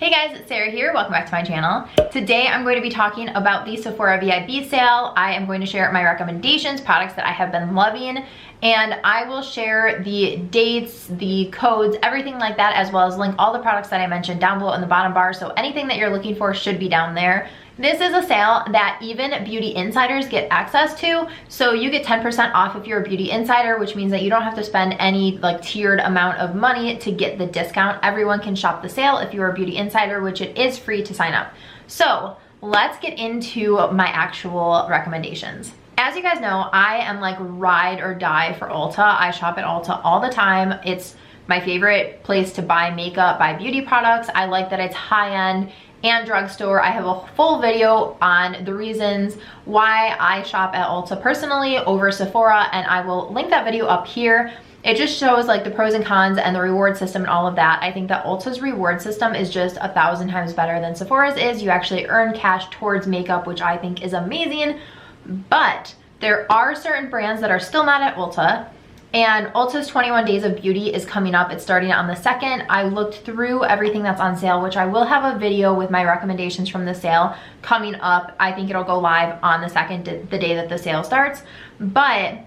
Hey guys, it's Sarah here. Welcome back to my channel. Today I'm going to be talking about the Sephora VIB sale. I am going to share my recommendations, products that I have been loving, and I will share the dates, the codes, everything like that, as well as link all the products that I mentioned down below in the bottom bar, so anything that you're looking for should be down there. This is a sale that even beauty insiders get access to, so you get 10% off if you're a beauty insider, which means that you don't have to spend any like tiered amount of money to get the discount. Everyone can shop the sale if you're a beauty insider, which it is free to sign up. So let's get into my actual recommendations. As you guys know, I am like ride or die for Ulta. I shop at Ulta all the time. It's my favorite place to buy makeup, buy beauty products. I like that it's high-end and drugstore. I have a full video on the reasons why I shop at Ulta personally over Sephora, and I will link that video up here. It just shows like the pros and cons and the reward system and all of that. I think that Ulta's reward system is just 1,000 times better than Sephora's is. You actually earn cash towards makeup, which I think is amazing. But there are certain brands that are still not at Ulta. And Ulta's 21 Days of Beauty is coming up. It's starting on the 2nd. I looked through everything that's on sale, which I will have a video with my recommendations from the sale coming up. I think it'll go live on the 2nd, the day that the sale starts. But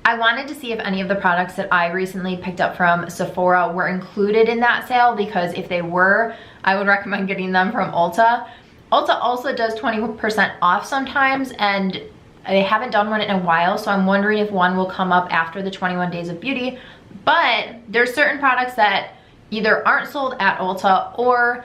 I wanted to see if any of the products that I recently picked up from Sephora were included in that sale, because if they were, I would recommend getting them from Ulta. Ulta also does 20% off sometimes, and they haven't done one in a while, so I'm wondering if one will come up after the 21 Days of Beauty. But there's certain products that either aren't sold at Ulta or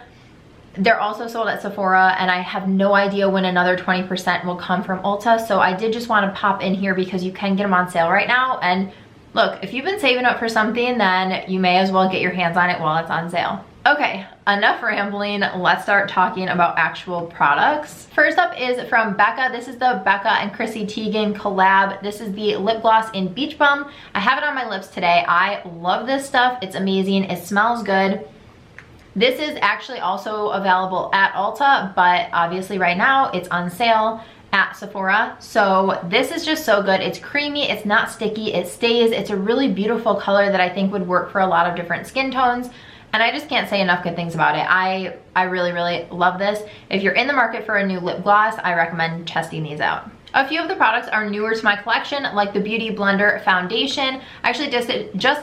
they're also sold at Sephora, and I have no idea when another 20% will come from Ulta. So I did just want to pop in here because you can get them on sale right now. And look, if you've been saving up for something, then you may as well get your hands on it while it's on sale. Okay, enough rambling. Let's start talking about actual products. First up is from Becca. This is the Becca and Chrissy Teigen collab. This is the lip gloss in Beach Bum. I have it on my lips today. I love this stuff. It's amazing. It smells good. This is actually also available at Ulta, but obviously right now it's on sale at Sephora. So this is just so good. It's creamy, it's not sticky, it stays. It's a really beautiful color that I think would work for a lot of different skin tones. And I just can't say enough good things about it. I really, really love this. If you're in the market for a new lip gloss, I recommend testing these out. A few of the products are newer to my collection, like the Beautyblender foundation. I actually just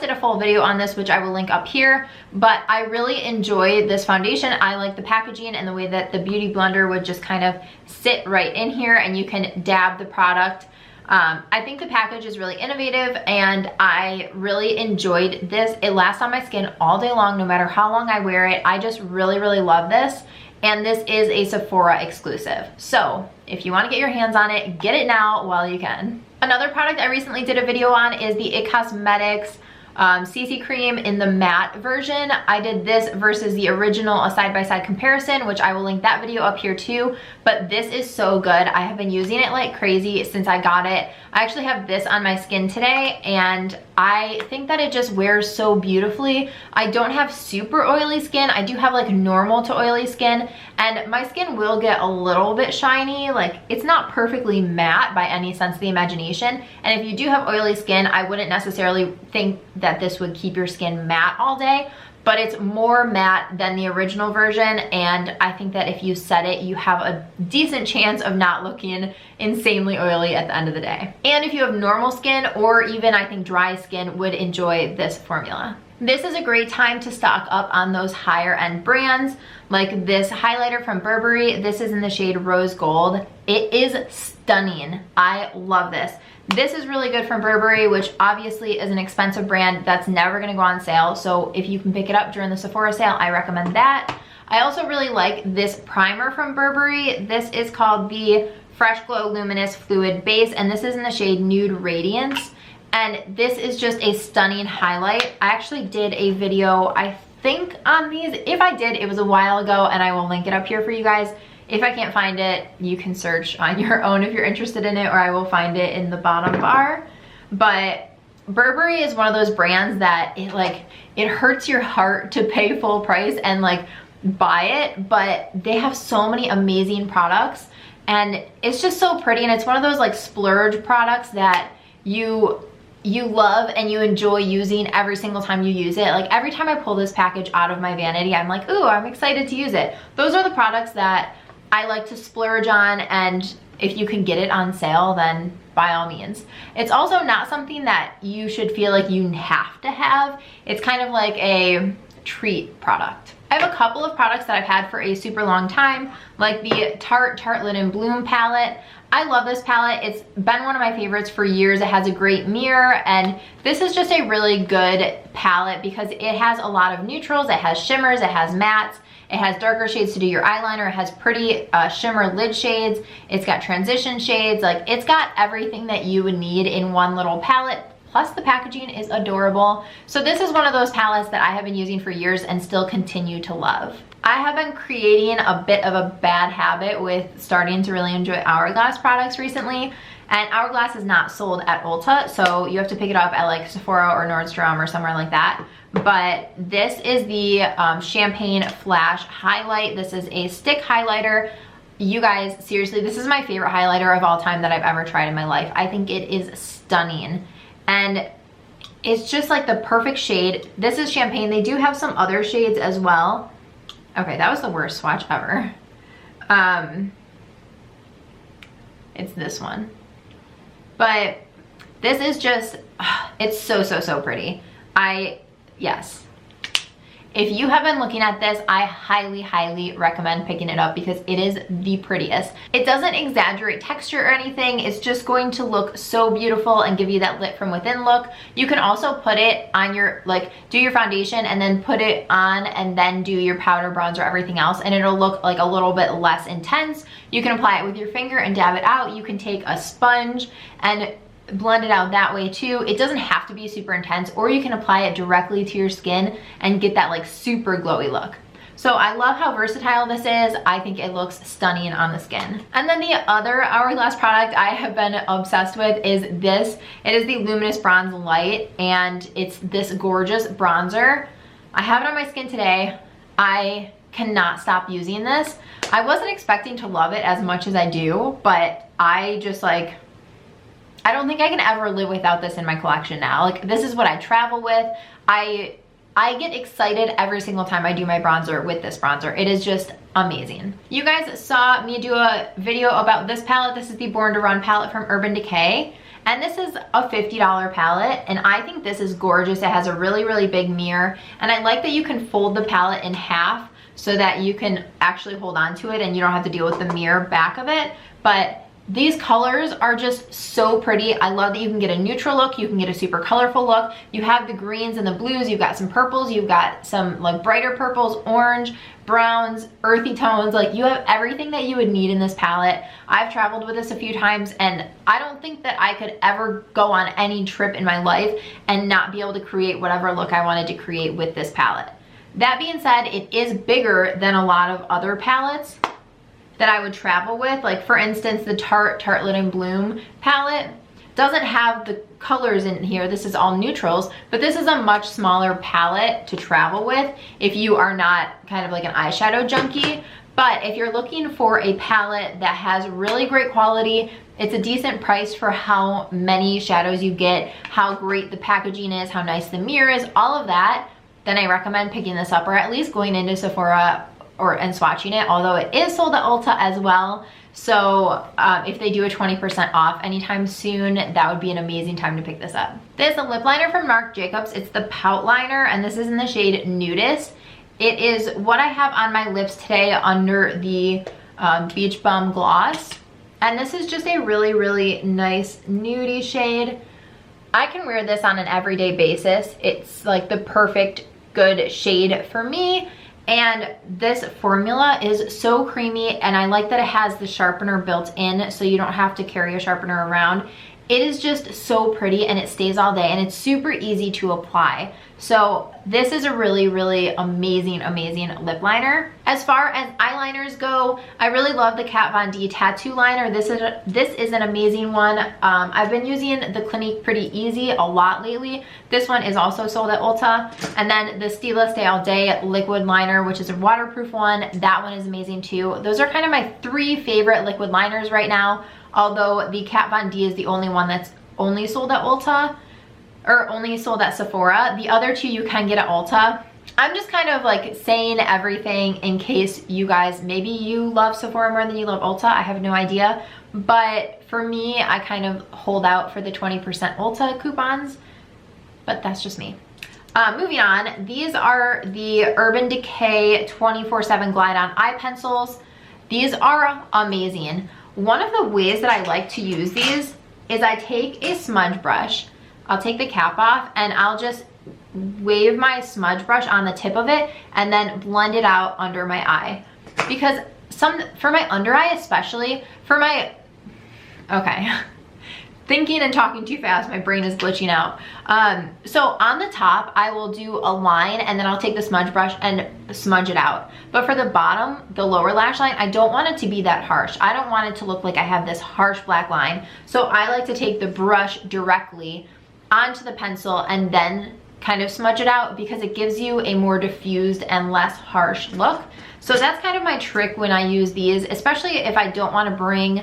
did a full video on this, which I will link up here, but I really enjoy this foundation. I like the packaging and the way that the Beautyblender would just kind of sit right in here and you can dab the product. I think the package is really innovative, and I really enjoyed this. It lasts on my skin all day long, no matter how long I wear it. I just really, really love this. And this is a Sephora exclusive. So if you want to get your hands on it, get it now while you can. Another product I recently did a video on is the IT Cosmetics CC cream in the matte version. I did this versus the original, a side-by-side comparison, which I will link that video up here too. But this is so good. I have been using it like crazy since I got it. I actually have this on my skin today, and I think that it just wears so beautifully. I don't have super oily skin. I do have like normal to oily skin, and my skin will get a little bit shiny. Like, it's not perfectly matte by any sense of the imagination. And if you do have oily skin, I wouldn't necessarily think that this would keep your skin matte all day, but it's more matte than the original version, and I think that if you set it, you have a decent chance of not looking insanely oily at the end of the day. And if you have normal skin, or even I think dry skin, would enjoy this formula. This is a great time to stock up on those higher end brands, like this highlighter from Burberry. This is in the shade Rose Gold. It is stunning. I love this. This is really good from Burberry, which obviously is an expensive brand that's never gonna go on sale. So if you can pick it up during the Sephora sale, I recommend that. I also really like this primer from Burberry. This is called the Fresh Glow Luminous Fluid Base, and this is in the shade Nude Radiance. And this is just a stunning highlight. I actually did a video, I think, on these. If I did, it was a while ago, and I will link it up here for you guys. If I can't find it, you can search on your own if you're interested in it, or I will find it in the bottom bar. But Burberry is one of those brands that it hurts your heart to pay full price and like buy it, but they have so many amazing products, and it's just so pretty. And it's one of those like splurge products that you you love and you enjoy using every single time you use it. Like every time I pull this package out of my vanity, I'm like, ooh, I'm excited to use it. Those are the products that I like to splurge on, and if you can get it on sale, then by all means. It's also not something that you should feel like you have to have. It's kind of like a treat product. I have a couple of products that I've had for a super long time, like the Tarte Tartelette in Bloom palette. I love this palette. It's been one of my favorites for years. It has a great mirror, and this is just a really good palette because it has a lot of neutrals, it has shimmers, it has mattes, it has darker shades to do your eyeliner, it has pretty shimmer lid shades, it's got transition shades, like it's got everything that you would need in one little palette. Plus the packaging is adorable. So this is one of those palettes that I have been using for years and still continue to love. I have been creating a bit of a bad habit with starting to really enjoy Hourglass products recently. And Hourglass is not sold at Ulta, so you have to pick it up at like Sephora or Nordstrom or somewhere like that. But this is the Champagne Flash Highlight. This is a stick highlighter. You guys, seriously, this is my favorite highlighter of all time that I've ever tried in my life. I think it is stunning. And it's just like the perfect shade. This is Champagne. They do have some other shades as well. Okay, that was the worst swatch ever. It's this one. But this is just, it's so pretty. Yes. If you have been looking at this, I highly recommend picking it up because it is the prettiest. It doesn't exaggerate texture or anything. It's just going to look so beautiful and give you that lit from within look. You can also put it on your, like, do your foundation and then put it on and then do your powder, bronzer, everything else, and it'll look like a little bit less intense. You can apply it with your finger and dab it out. You can take a sponge and blend it out that way too. It doesn't have to be super intense, or you can apply it directly to your skin and get that like super glowy look. So I love how versatile this is. I think it looks stunning on the skin. And then the other Hourglass product I have been obsessed with is this. It is the Luminous Bronze Light, and it's this gorgeous bronzer. I have it on my skin today. I cannot stop using this. I wasn't expecting to love it as much as I do, but I just like, I don't think I can ever live without this in my collection now. Like, this is what I travel with. I get excited every single time I do my bronzer with this bronzer. It is just amazing. You guys saw me do a video about this palette. This is the Born to Run palette from Urban Decay. And this is a $50 palette, and I think this is gorgeous. It has a really big mirror, and I like that you can fold the palette in half so that you can actually hold on to it and you don't have to deal with the mirror back of it. But these colors are just so pretty. I love that you can get a neutral look, you can get a super colorful look. You have the greens and the blues, you've got some purples, you've got some like brighter purples, orange, browns, earthy tones. Like, you have everything that you would need in this palette. I've traveled with this a few times, and I don't think that I could ever go on any trip in my life and not be able to create whatever look I wanted to create with this palette. That being said, it is bigger than a lot of other palettes that I would travel with. Like, for instance, the Tarte Tartelette in Bloom palette doesn't have the colors in here. This is all neutrals, but this is a much smaller palette to travel with if you are not kind of like an eyeshadow junkie. But if you're looking for a palette that has really great quality, it's a decent price for how many shadows you get, how great the packaging is, how nice the mirror is, all of that, then I recommend picking this up, or at least going into Sephora and swatching it, although it is sold at Ulta as well. So if they do a 20% off anytime soon, that would be an amazing time to pick this up. This is a lip liner from Marc Jacobs. It's the Poutliner, and this is in the shade Nudist. It is what I have on my lips today under the Beach Bum Gloss. And this is just a really nice nudie shade. I can wear this on an everyday basis. It's like the perfect good shade for me. And this formula is so creamy, and I like that it has the sharpener built in so you don't have to carry a sharpener around. It is just so pretty, and it stays all day, and it's super easy to apply. So this is a really amazing lip liner. As far as eyeliners go, I really love the Kat Von D tattoo liner. This is an amazing one. I've been using the Clinique Pretty Easy a lot lately. This one is also sold at Ulta. And then the Stila Stay All Day liquid liner, which is a waterproof one. That one is amazing too. Those are kind of my three favorite liquid liners right now. Although the Kat Von D is the only one that's only sold at Ulta. or only sold at Sephora. The other two you can get at Ulta. I'm just kind of like saying everything in case you guys, maybe you love Sephora more than you love Ulta. I have no idea. But for me, I kind of hold out for the 20% Ulta coupons, but that's just me. Moving on, these are the Urban Decay 24/7 Glide On Eye Pencils. These are amazing. One of the ways that I like to use these is I take a smudge brush, I'll take the cap off, and I'll just wave my smudge brush on the tip of it and then blend it out under my eye. Because for my under eye especially, for my, okay, thinking and talking too fast, my brain is glitching out. So on the top, I will do a line and then I'll take the smudge brush and smudge it out. But for the bottom, the lower lash line, I don't want it to be that harsh. I don't want it to look like I have this harsh black line. So I like to take the brush directly onto the pencil and then kind of smudge it out because it gives you a more diffused and less harsh look. So that's kind of my trick when I use these, especially if I don't want to bring,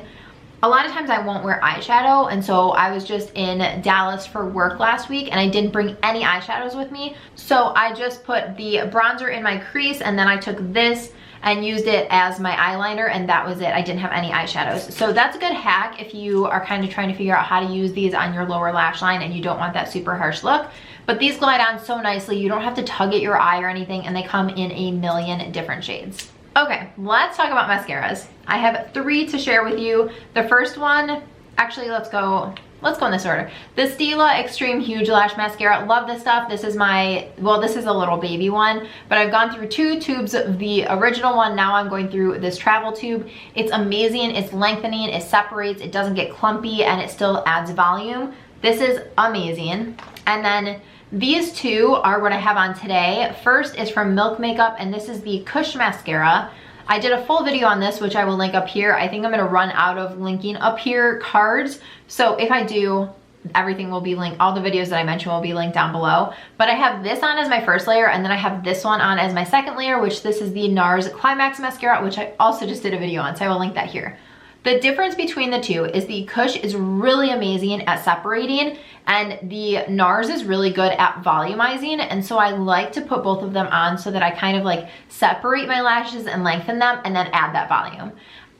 a lot of times I won't wear eyeshadow, and so I was just in Dallas for work last week and I didn't bring any eyeshadows with me. So I just put the bronzer in my crease and then I took this and used it as my eyeliner, and that was it. I didn't have any eyeshadows. So that's a good hack if you are kind of trying to figure out how to use these on your lower lash line and you don't want that super harsh look. But these glide on so nicely, you don't have to tug at your eye or anything, and they come in a million different shades. Okay, let's talk about mascaras. I have 3 to share with you. The first one, actually let's go in this order. The Stila Extreme Huge Lash Mascara. Love this stuff. This is my, well, this is a little baby one, but I've gone through 2 tubes of the original one. Now I'm going through this travel tube. It's amazing. It's lengthening, it separates, it doesn't get clumpy, and it still adds volume. This is amazing. And then these 2 are what I have on today. First is from Milk Makeup, and this is the Kush Mascara. I did a full video on this, which I will link up here. I think I'm gonna run out of linking up here cards. So if I do, everything will be linked. All the videos that I mentioned will be linked down below. But I have this on as my first layer, and then I have this one on as my second layer, which this is the NARS Climax Mascara, which I also just did a video on, so I will link that here. The difference between the 2 is the Kush is really amazing at separating and the NARS is really good at volumizing, and so I like to put both of them on so that I kind of like separate my lashes and lengthen them and then add that volume.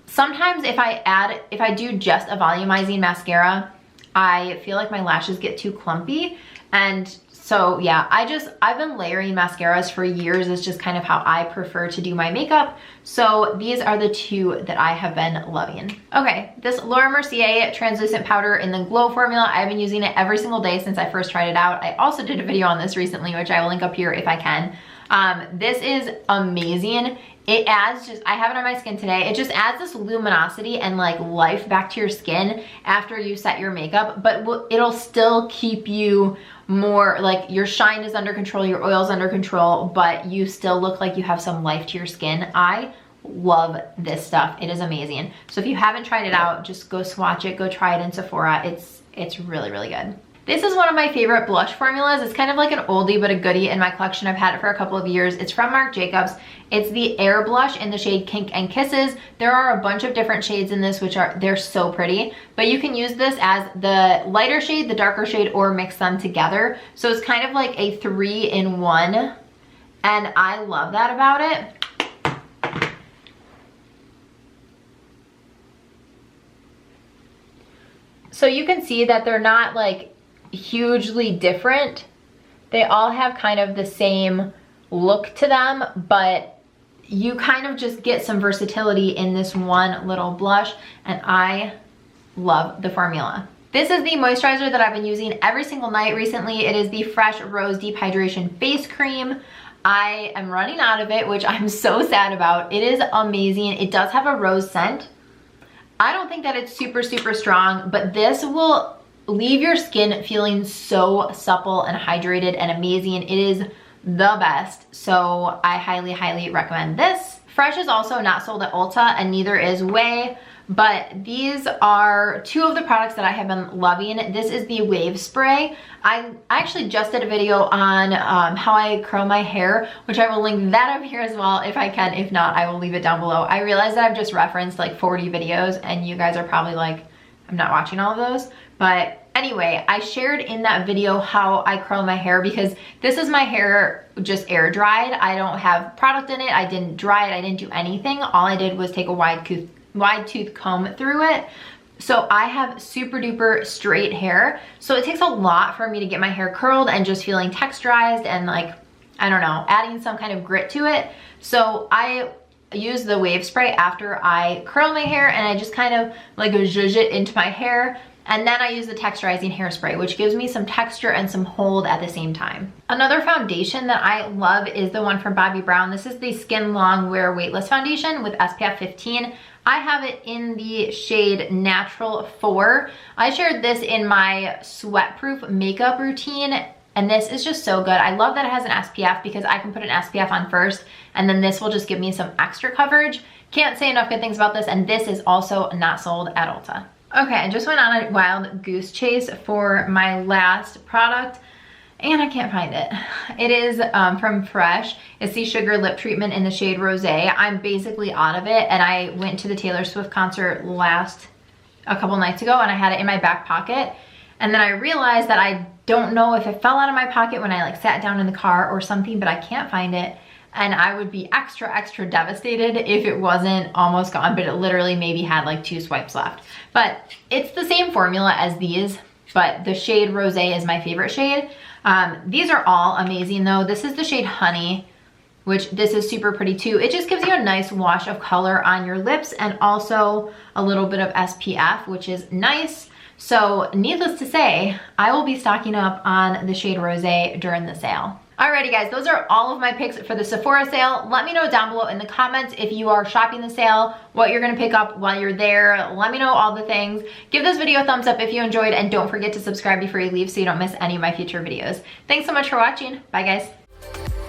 Sometimes if I do just a volumizing mascara, I feel like my lashes get too clumpy, and so yeah, I've been layering mascaras for years. It's just kind of how I prefer to do my makeup. So these are the 2 that I have been loving. Okay, this Laura Mercier translucent powder in the Glow formula. I've been using it every single day since I first tried it out. I also did a video on this recently, which I will link up here if I can. This is amazing. It adds I have it on my skin today. It just adds this luminosity and like life back to your skin after you set your makeup, but it'll still keep you more like your shine is under control, your oil's under control, but you still look like you have some life to your skin. I love this stuff. It is amazing. So if you haven't tried it out, just go swatch it, go try it in Sephora. It's really, really good. This is one of my favorite blush formulas. It's kind of like an oldie but a goodie in my collection. I've had it for a couple of years. It's from Marc Jacobs. It's the Airblush in the shade Kink and Kisses. There are a bunch of different shades in this, they're so pretty, but you can use this as the lighter shade, the darker shade, or mix them together. So it's kind of like a 3-in-1, and I love that about it. So you can see that they're not like hugely different. They all have kind of the same look to them, but you kind of just get some versatility in this one little blush, and I love the formula. This is the moisturizer that I've been using every single night recently. It is the Fresh Rose Deep Hydration Face Cream. I am running out of it, which I'm so sad about. It is amazing. It does have a rose scent. I don't think that it's super, super strong, but this will leave your skin feeling so supple and hydrated and amazing. It is the best. So I highly, highly recommend this. Fresh is also not sold at Ulta, and neither is OUAI, but these are 2 of the products that I have been loving. This is the Wave Spray. I actually just did a video on how I curl my hair, which I will link that up here as well if I can. If not, I will leave it down below. I realize that I've just referenced like 40 videos and you guys are probably like, I'm not watching all of those, but Anyway, I shared in that video how I curl my hair because this is my hair just air dried. I don't have product in it. I didn't dry it. I didn't do anything. All I did was take a wide tooth comb through it. So I have super duper straight hair. So it takes a lot for me to get my hair curled and just feeling texturized and like, I don't know, adding some kind of grit to it. So I use the wave spray after I curl my hair and I just kind of like zhuzh it into my hair. And then I use the texturizing hairspray, which gives me some texture and some hold at the same time. Another foundation that I love is the one from Bobbi Brown. This is the Skin Longwear Weightless Foundation with SPF 15. I have it in the shade Natural 4. I shared this in my sweat-proof makeup routine, and this is just so good. I love that it has an SPF because I can put an SPF on first, and then this will just give me some extra coverage. Can't say enough good things about this, and this is also not sold at Ulta. Okay, I just went on a wild goose chase for my last product and I can't find it. It is from Fresh. It's the Sugar Lip Treatment in the shade Rosé. I'm basically out of it and I went to the Taylor Swift concert a couple nights ago and I had it in my back pocket. And then I realized that I don't know if it fell out of my pocket when I like sat down in the car or something, but I can't find it. And I would be extra devastated if it wasn't almost gone, but it literally maybe had like 2 swipes left. But it's the same formula as these, but the shade Rosé is my favorite shade. These are all amazing though. This is the shade Honey, which this is super pretty too. It just gives you a nice wash of color on your lips and also a little bit of SPF, which is nice. So needless to say, I will be stocking up on the shade Rosé during the sale. Alrighty guys, those are all of my picks for the Sephora sale. Let me know down below in the comments if you are shopping the sale, what you're gonna pick up while you're there. Let me know all the things. Give this video a thumbs up if you enjoyed and don't forget to subscribe before you leave so you don't miss any of my future videos. Thanks so much for watching. Bye guys.